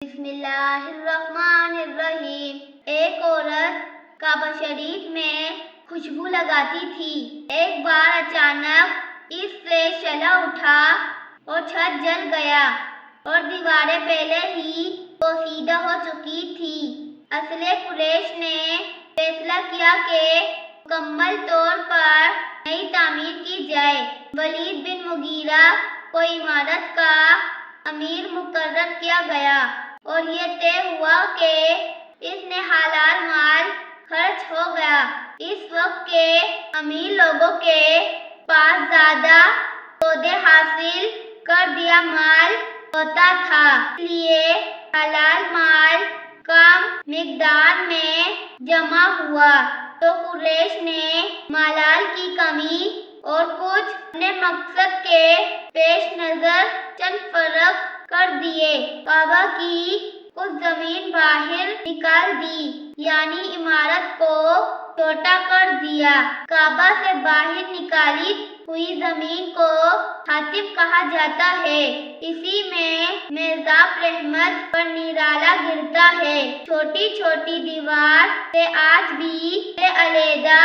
بسم اللہ الرحمن الرحیم۔ ایک عورت کعبہ شریف میں خوشبو لگاتی تھی۔ ایک بار اچانک اس سے شعلہ اٹھا اور چھت جل گیا اور دیواریں پہلے ہی پوشیدہ ہو چکی تھی۔ اصل قریش نے فیصلہ کیا کہ مکمل طور پر نئی تعمیر کی جائے۔ ولید بن مغیرہ کو عمارت کا امیر مقرر کیا گیا اور یہ طے ہوا کہ اس نے حلال مال خرچ ہو گیا۔ اس وقت کے امیر لوگوں کے پاس زیادہ سودے حاصل کر دیا مال ہوتا تھا، اس لیے حلال مال کم مقدار میں جمع ہوا تو قریش نے مالال کی کمی اور کچھ اپنے مقصد کے پیش نظر چند فرق کر دیے۔ کعبہ کی کچھ زمین باہر نکال دی، یعنی عمارت کو چھوٹا کر دیا۔ کعبہ سے باہر نکالی ہوئی زمین کو حاطب کہا جاتا ہے۔ اسی میں میزاب رحمت پر نرالا گرتا ہے۔ چھوٹی چھوٹی دیوار سے آج بھی علیحدہ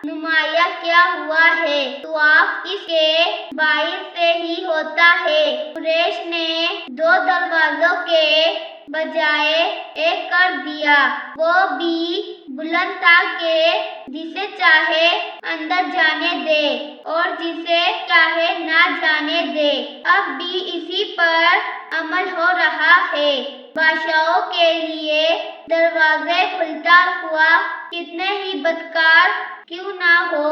نمایاں کیا ہوا ہے۔ طواف اس کے باہر سے ہی ہوتا ہے۔ قریش نے 2 دروازوں کے بجائے ایک کر دیا، وہ بھی بلند تاکہ جسے چاہے اندر جانے دے اور جسے چاہے نہ جانے دے۔ اب بھی اسی پر عمل ہو رہا ہے۔ بادشاہوں کے لیے دروازے کھلتا ہوا کتنے ہی بدکار کیوں نہ ہو،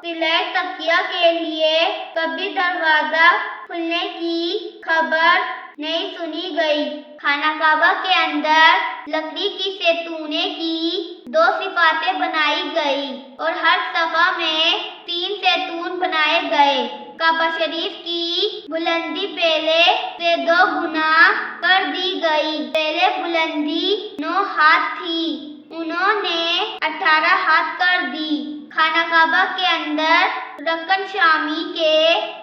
سلائے تکیہ کے لیے کبھی دروازہ کھلنے کی خبر نہیں سنی گئی۔ خانہ کعبہ کے اندر لکڑی کی ستونیں کی 2 صفیں بنائی گئی اور ہر صفحہ میں 3 ستون بنائے گئے۔ کعبہ شریف کی بلندی پہلے سے 2 گنا کر دی گئی۔ پہلے بلندی 9 ہاتھ تھی، انہوں نے 18 ہاتھ کر دی۔ خانہ کعبہ کے اندر رکن شامی کے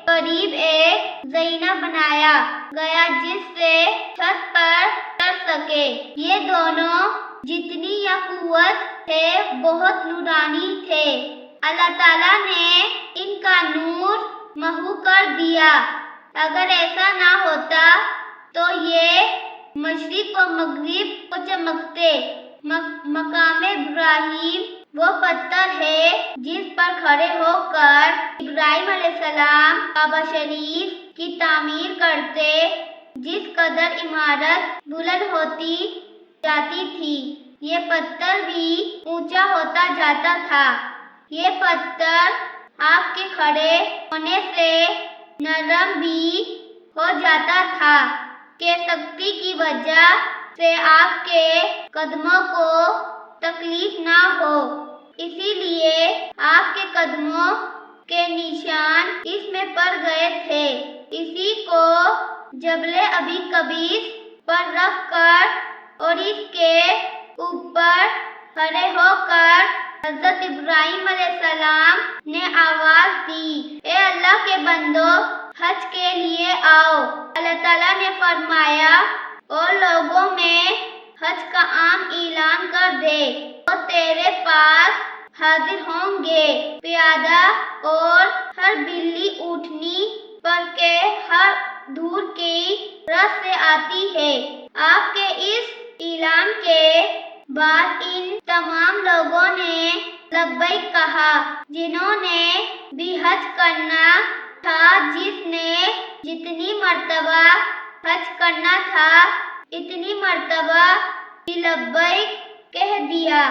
قریب ایک زینہ بنایا گیا جس سے چھت پر چڑھ سکے۔ یہ دونوں جتنی یا قوت تھے بہت نورانی تھے۔ اللہ تعالیٰ نے ان کا نور محو کر دیا۔ اگر ایسا نہ ہوتا تو یہ مشرق و مغرب کو چمکتے۔ مقام ابراہیم وہ پتھر ہے جس پر کھڑے ہو کر ابراہیم علیہ السلام کعبہ شریف کی تعمیر کرتے۔ جس قدر عمارت بلند ہوتی جاتی تھی، یہ پتھر بھی اونچا ہوتا جاتا تھا۔ یہ پتھر آپ کے کھڑے ہونے سے نرم بھی ہو جاتا تھا کہ سختی کی وجہ سے آپ کے قدموں کو تکلیف نہ ہو، اسی لیے آپ کے قدموں کے نشان اس میں پڑ گئے تھے۔ اسی کو جبل ابی قبیس پر رکھ کر اور اس کے اوپر کھڑے ہو کر حضرت ابراہیم علیہ السلام نے آواز دی، اے اللہ کے بندو، حج کے لیے آؤ۔ اللہ تعالیٰ نے فرمایا، اور لوگوں میں حج کا عام اعلان کر دے، وہ تیرے پاس حاضر ہوں گے، پیادہ اور ہر بلی اونٹنی پر کے ہر دور کی رس سے آتی ہے۔ آپ کے اس اعلان کے بعد ان تمام لوگوں نے لبیک کہا جنہوں نے بھی حج کرنا تھا، جس نے جتنی مرتبہ حج کرنا تھا اتنی مرتبہ بھی لبیک کہہ دیا۔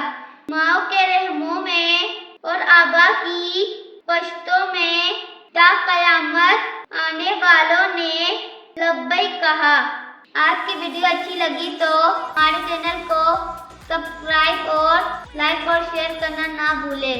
ماؤں کے رحموں میں اور آبا کی پشتوں میں تا قیامت آنے والوں نے لبیک کہا۔ آج کی ویڈیو اچھی لگی تو ہمارے چینل کو سبسکرائب اور لائک اور شیئر کرنا نہ بھولے۔